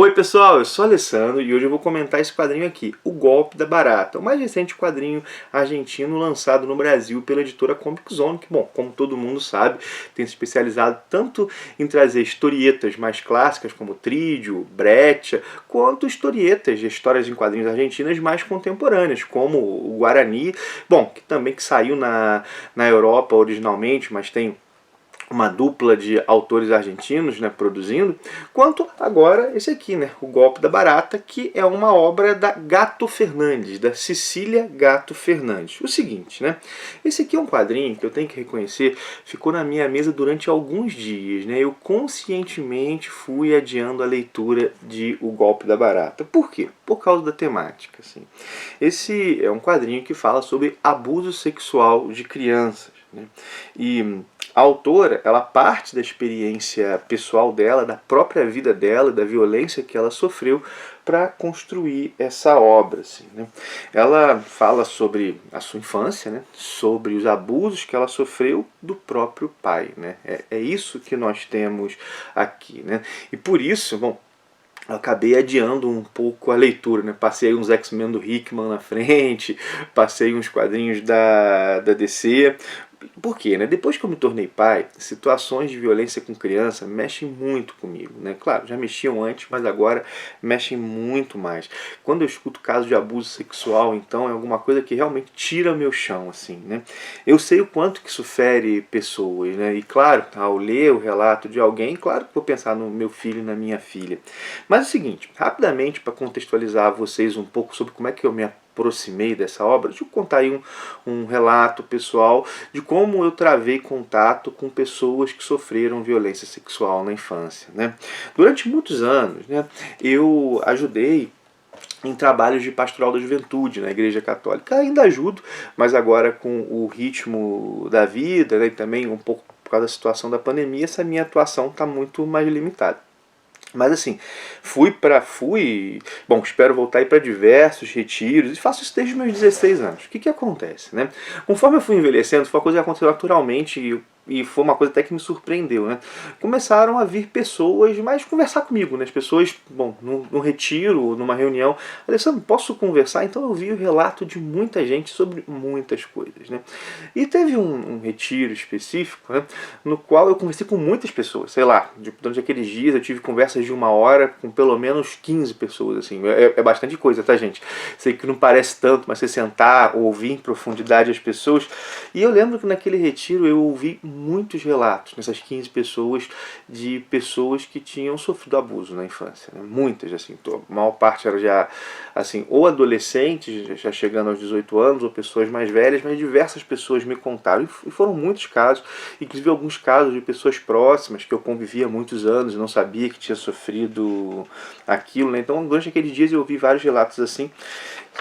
Oi pessoal, eu sou Alessandro e hoje eu vou comentar esse quadrinho aqui, O Golpe da Barata, o mais recente quadrinho argentino lançado no Brasil pela editora Comic Zone, que, bom, como todo mundo sabe, tem se especializado tanto em trazer historietas mais clássicas como Trídio, Breccia, quanto historietas de histórias em quadrinhos argentinas mais contemporâneas, como o Guarani, bom, que também saiu na Europa originalmente, mas tem uma dupla de autores argentinos, né, produzindo, quanto agora esse aqui, né, O Golpe da Barata, que é uma obra da Gato Fernandes, da Cecília Gato Fernandes. O seguinte, né, esse aqui é um quadrinho que eu tenho que reconhecer, ficou na minha mesa durante alguns dias, né, eu conscientemente fui adiando a leitura de O Golpe da Barata. Por quê? Por causa da temática, assim. Esse é um quadrinho que fala sobre abuso sexual de crianças, né, e a autora, ela parte da experiência pessoal dela, da própria vida dela, da violência que ela sofreu para construir essa obra. Assim, né? Ela fala sobre a sua infância, né? Sobre os abusos que ela sofreu do próprio pai. Né? É isso que nós temos aqui. Né? E por isso, bom, eu acabei adiando um pouco a leitura, né? Passei uns X-Men do Hickman na frente, passei uns quadrinhos da DC. Por quê? Né? Depois que eu me tornei pai, situações de violência com criança mexem muito comigo. Né? Claro, já mexiam antes, mas agora mexem muito mais. Quando eu escuto casos de abuso sexual, então é alguma coisa que realmente tira meu chão. Assim, né? Eu sei o quanto que isso fere pessoas. Né? E claro, ao ler o relato de alguém, claro que vou pensar no meu filho e na minha filha. Mas é o seguinte, rapidamente para contextualizar a vocês um pouco sobre como é que eu me aproximei dessa obra, deixa eu contar aí um relato pessoal de como eu travei contato com pessoas que sofreram violência sexual na infância. Né? Durante muitos anos, né, eu ajudei em trabalhos de pastoral da juventude na Igreja Católica. Ainda ajudo, mas agora com o ritmo da vida, né, e também um pouco por causa da situação da pandemia, essa minha atuação está muito mais limitada. Mas assim, bom, espero voltar para diversos retiros, e faço isso desde os meus 16 anos. O que acontece, né? Conforme eu fui envelhecendo, foi uma coisa que aconteceu naturalmente e foi uma coisa até que me surpreendeu, né? Começaram a vir pessoas mais conversar comigo, né? As pessoas, bom, num retiro, numa reunião, Alessandro, posso conversar? Então eu vi o relato de muita gente sobre muitas coisas, né? E teve um retiro específico, né, no qual eu conversei com muitas pessoas, sei lá, durante aqueles dias eu tive conversas de 1 hora com pelo menos 15 pessoas, assim, é bastante coisa, tá, gente? Sei que não parece tanto, mas você sentar, ouvir em profundidade as pessoas, e eu lembro que naquele retiro eu ouvi muitos relatos, nessas 15 pessoas, de pessoas que tinham sofrido abuso na infância, né? Muitas, assim, a maior parte era já, assim, ou adolescentes, já chegando aos 18 anos, ou pessoas mais velhas, mas diversas pessoas me contaram, e foram muitos casos, inclusive alguns casos de pessoas próximas, que eu convivia há muitos anos e não sabia que tinha sofrido aquilo, né? Então, durante aqueles dias eu ouvi vários relatos assim.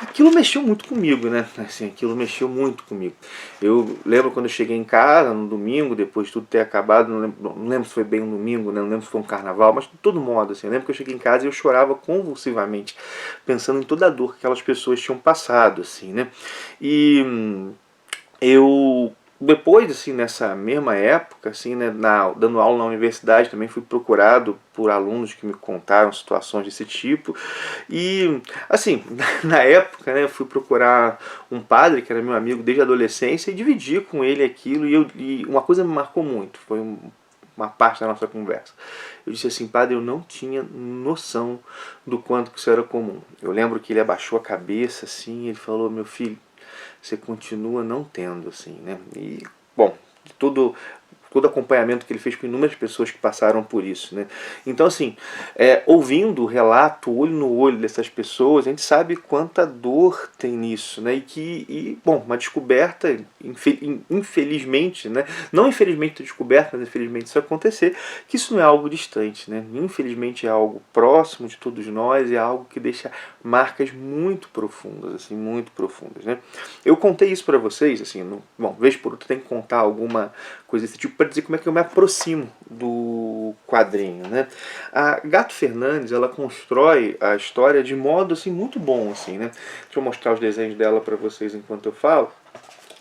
Aquilo mexeu muito comigo, né? Assim, aquilo mexeu muito comigo. Eu lembro quando eu cheguei em casa, no domingo, depois de tudo ter acabado, não lembro se foi bem um domingo, né? Não lembro se foi um carnaval, mas de todo modo, assim, eu lembro que eu cheguei em casa e eu chorava convulsivamente, pensando em toda a dor que aquelas pessoas tinham passado, assim, né? E eu depois, assim, nessa mesma época, assim, né, dando aula na universidade, também fui procurado por alunos que me contaram situações desse tipo. E, assim, na época, né, eu fui procurar um padre, que era meu amigo desde a adolescência, e dividir com ele aquilo. E uma coisa me marcou muito, foi uma parte da nossa conversa. Eu disse assim, padre, eu não tinha noção do quanto que isso era comum. Eu lembro que ele abaixou a cabeça, assim, e ele falou, meu filho, você continua não tendo, assim, né? E, bom, todo acompanhamento que ele fez com inúmeras pessoas que passaram por isso, né? Então, assim, ouvindo o relato, olho no olho dessas pessoas, a gente sabe quanta dor tem nisso, né? Bom, uma descoberta, infelizmente, né? Não infelizmente descoberta, mas infelizmente isso acontecer, que isso não é algo distante, né? Infelizmente é algo próximo de todos nós, é algo que deixa marcas muito profundas, assim, muito profundas, né? Eu contei isso para vocês, assim, bom, vez por outra tem que contar alguma coisa desse tipo para dizer como é que eu me aproximo do quadrinho, né? A Gato Fernandes, ela constrói a história de modo assim muito bom, assim, né? Deixa eu mostrar os desenhos dela para vocês enquanto eu falo.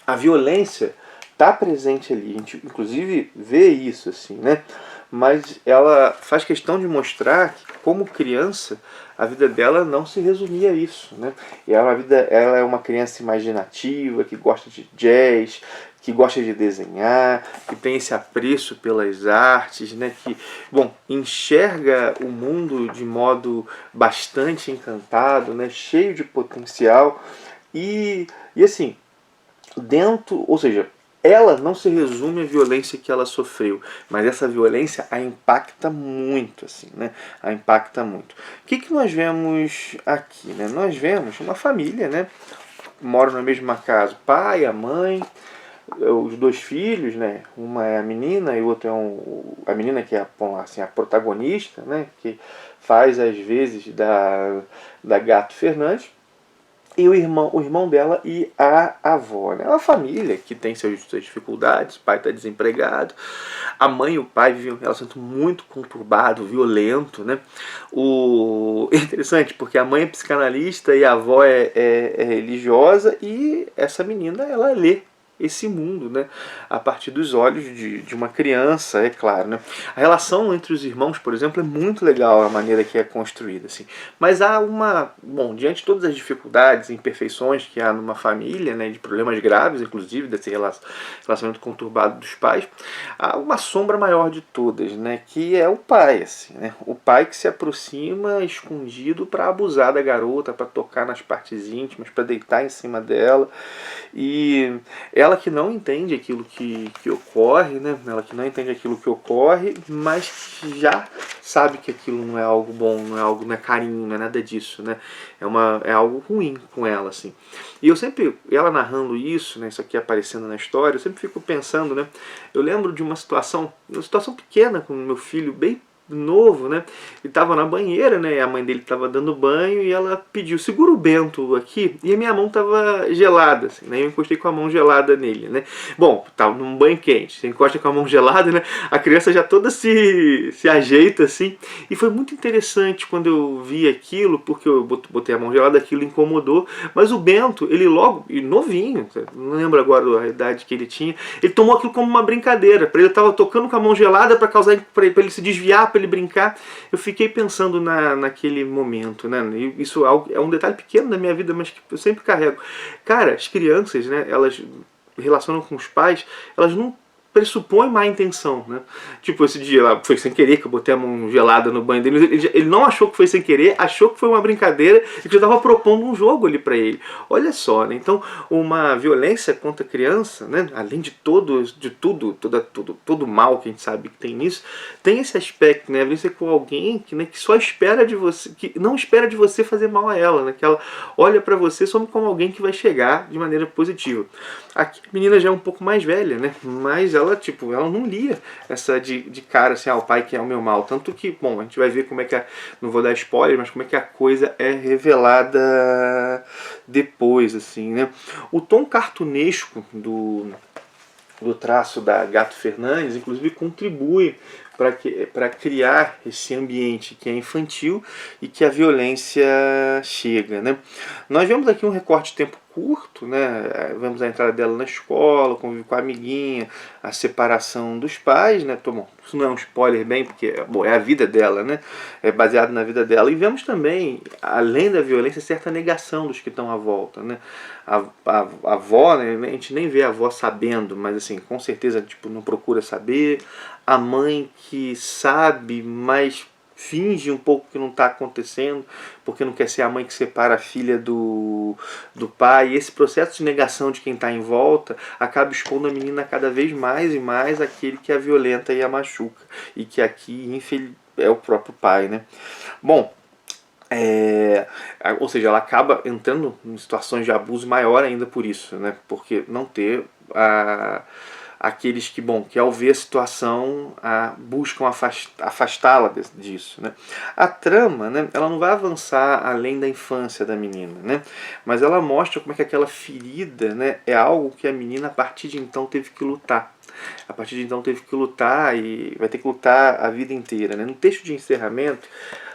A violência está presente ali, a gente inclusive vê isso, assim, né? mas ela faz questão de mostrar que, como criança, a vida dela não se resumia a isso, né? E ela é uma criança imaginativa, que gosta de jazz, que gosta de desenhar, que tem esse apreço pelas artes, né? Que, bom, enxerga o mundo de modo bastante encantado, né? Cheio de potencial e assim, ou seja, ela não se resume à violência que ela sofreu, mas essa violência a impacta muito, assim, né? A impacta muito. O que nós vemos aqui, né? Nós vemos uma família, né? Moram na mesma casa, o pai, a mãe, os dois filhos, né? Uma é a menina e o outro é a menina que é assim, a protagonista, né? Que faz às vezes da Gato Fernandes, e o irmão dela e a avó. Né? É uma família que tem suas dificuldades, o pai está desempregado, a mãe e o pai vivem um relacionamento muito conturbado, violento. Né? É interessante, porque a mãe é psicanalista e a avó é religiosa, e essa menina, ela lê esse mundo, né, a partir dos olhos de uma criança, é claro. Né? A relação entre os irmãos, por exemplo, é muito legal a maneira que é construída. Assim. Mas há bom, diante de todas as dificuldades e imperfeições que há numa família, né, de problemas graves, inclusive, desse relacionamento conturbado dos pais, há uma sombra maior de todas, né, que é o pai. Assim, né? O pai que se aproxima escondido para abusar da garota, para tocar nas partes íntimas, para deitar em cima dela. E ela que não entende aquilo que ocorre, né? Ela que não entende aquilo que ocorre, mas já sabe que aquilo não é algo bom, não é carinho, não é nada disso, né? É algo ruim com ela, assim. E eu sempre, ela narrando isso, né? Isso aqui aparecendo na história, eu sempre fico pensando, né? Eu lembro de uma situação pequena com o meu filho, bem novo, né? Ele estava na banheira, né? A mãe dele estava dando banho e ela pediu: segura o Bento aqui. E a minha mão estava gelada, assim, né? Eu encostei com a mão gelada nele, né? Bom, estava num banho quente. Você encosta com a mão gelada, né? A criança já toda se ajeita, assim. E foi muito interessante quando eu vi aquilo, porque eu botei a mão gelada, aquilo incomodou. Mas o Bento, ele logo, e novinho, não lembro agora a idade que ele tinha, ele tomou aquilo como uma brincadeira. Para ele, estava tocando com a mão gelada para ele se desviar, para ele brincar. Eu fiquei pensando naquele momento, né? E isso é um detalhe pequeno da minha vida, mas que eu sempre carrego. Cara, as crianças, né? Elas relacionam com os pais, elas não pressupõe má intenção, né? Tipo, esse dia lá foi sem querer que eu botei a mão gelada no banho dele. Ele não achou que foi sem querer, achou que foi uma brincadeira e que eu estava propondo um jogo ali para ele. Olha só, né? Então, uma violência contra a criança, né? Além de todo mal que a gente sabe que tem nisso, tem esse aspecto, né? A violência com alguém que, né, que só espera de você, que não espera de você fazer mal a ela, né? Que ela olha para você só como alguém que vai chegar de maneira positiva. Aqui a menina já é um pouco mais velha, né? Mas ela não lia essa de cara, assim, o pai que é o meu mal. Tanto que, bom, a gente vai ver como é que não vou dar spoiler, mas como é que a coisa é revelada depois, assim, né? O tom cartunesco do traço da Gato Fernandes, inclusive, contribui para criar esse ambiente que é infantil e que a violência chega. Né? Nós vemos aqui um recorte de tempo curto, né? Vemos a entrada dela na escola, convívio com a amiguinha, a separação dos pais, né? Bom, isso não é um spoiler bem, porque bom, é a vida dela, né? É baseado na vida dela. E vemos também, além da violência, certa negação dos que estão à volta, né? A avó, né? A gente nem vê a avó sabendo, mas assim, com certeza não procura saber. A mãe que sabe, mas finge um pouco que não está acontecendo, porque não quer ser a mãe que separa a filha do pai. E esse processo de negação de quem está em volta acaba expondo a menina cada vez mais e mais àquele que a violenta e a machuca. E que aqui, é o próprio pai. Né? Bom, ou seja, ela acaba entrando em situações de abuso maior ainda por isso, né? Porque não ter aqueles que ao ver a situação buscam afastá-la disso. Né? A trama, né, ela não vai avançar além da infância da menina, né? Mas ela mostra como é que aquela ferida, né, é algo que a menina a partir de então teve que lutar. A partir de então teve que lutar e vai ter que lutar a vida inteira. Né? No texto de encerramento,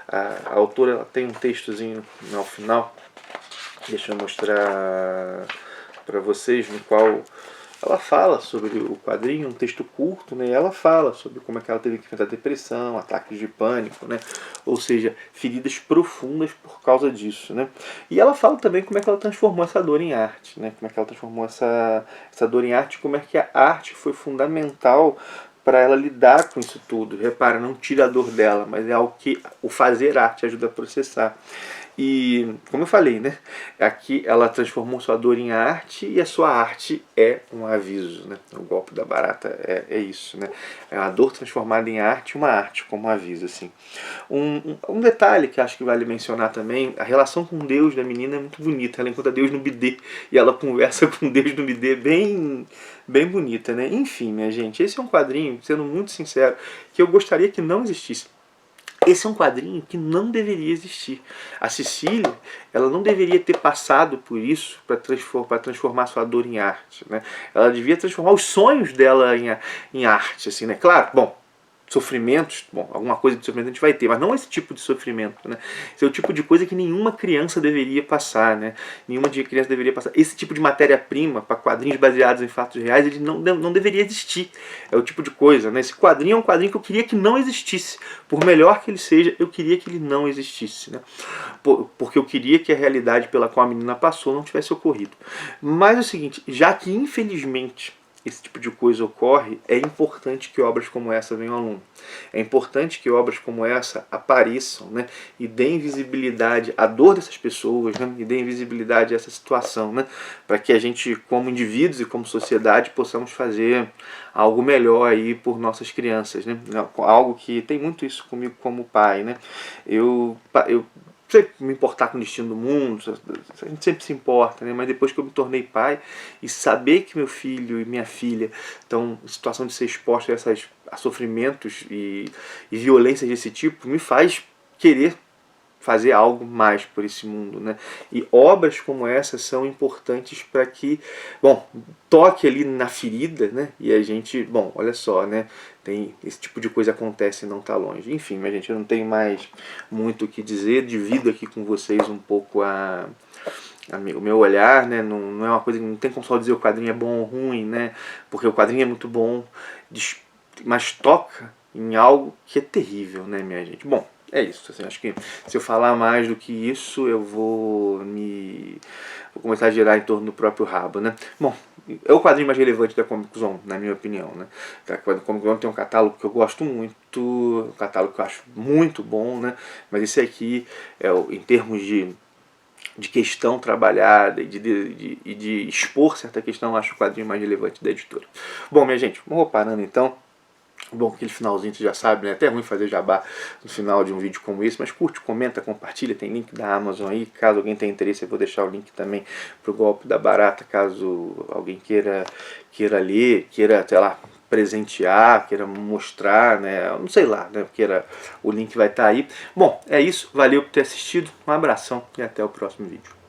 a autora ela tem um textozinho ao final, deixa eu mostrar para vocês, no qual ela fala sobre o quadrinho, um texto curto, né? E ela fala sobre como é que ela teve que enfrentar depressão, ataques de pânico, né? Ou seja, feridas profundas por causa disso, né? E ela fala também como é que ela transformou essa dor em arte, né? Como é que ela transformou essa dor em arte, como é que a arte foi fundamental para ela lidar com isso tudo. Repara, não tira a dor dela, mas é algo que o fazer arte ajuda a processar. E, como eu falei, né? Aqui ela transformou sua dor em arte e a sua arte é um aviso, né? O golpe da barata é isso, né? É a dor transformada em arte, uma arte como um aviso, assim. Um detalhe que acho que vale mencionar também, a relação com Deus da menina é muito bonita. Ela encontra Deus no bidê e ela conversa com Deus no bidê bem bonita, né? Enfim, minha gente, esse é um quadrinho, sendo muito sincero, que eu gostaria que não existisse. Esse é um quadrinho que não deveria existir. A Cecília, ela não deveria ter passado por isso para transformar sua dor em arte, né? Ela devia transformar os sonhos dela em arte, assim, né? Claro, bom, sofrimentos, bom, alguma coisa de sofrimento a gente vai ter, mas não esse tipo de sofrimento, né? Esse é o tipo de coisa que nenhuma criança deveria passar, né? Nenhuma criança deveria passar. Esse tipo de matéria-prima para quadrinhos baseados em fatos reais, ele não deveria existir. É o tipo de coisa, né? Esse quadrinho é um quadrinho que eu queria que não existisse. Por melhor que ele seja, eu queria que ele não existisse, né? Porque eu queria que a realidade pela qual a menina passou não tivesse ocorrido. Mas é o seguinte, já que infelizmente esse tipo de coisa ocorre, é importante que obras como essa venham ao lume. É importante que obras como essa apareçam, né, e deem visibilidade à dor dessas pessoas, né, e deem visibilidade a essa situação, né, para que a gente, como indivíduos e como sociedade, possamos fazer algo melhor aí por nossas crianças, né, algo que tem muito isso comigo como pai, né. Eu sempre me importar com o destino do mundo, a gente sempre se importa, né? Mas depois que eu me tornei pai e saber que meu filho e minha filha estão em situação de ser expostos a sofrimentos e violências desse tipo, me faz querer fazer algo mais por esse mundo, né? E obras como essa são importantes para que, bom, toque ali na ferida, né? E a gente, bom, olha só, né? Tem esse tipo de coisa acontece e não está longe. Enfim, minha gente, eu não tenho mais muito o que dizer. Divido aqui com vocês um pouco o meu olhar, né? Não é uma coisa que não tem como só dizer o quadrinho é bom ou ruim, né? Porque o quadrinho é muito bom, mas toca em algo que é terrível, né, minha gente? Bom, é isso. Assim, acho que se eu falar mais do que isso, eu vou começar a girar em torno do próprio rabo, né? Bom, é o quadrinho mais relevante da Comic Zone, na minha opinião, né? A Comic Zone tem um catálogo que eu gosto muito, um catálogo que eu acho muito bom, né? Mas esse aqui, em termos de questão trabalhada e de expor certa questão, eu acho o quadrinho mais relevante da editora. Bom, minha gente, vou parando então. Bom, aquele finalzinho você já sabe, né? Até é ruim fazer jabá no final de um vídeo como esse, mas curte, comenta, compartilha, tem link da Amazon aí, caso alguém tenha interesse eu vou deixar o link também pro golpe da barata, caso alguém queira ler, queira, sei lá, presentear, queira mostrar, né? Não sei lá, né? O link vai estar aí. Bom, é isso, valeu por ter assistido, um abração e até o próximo vídeo.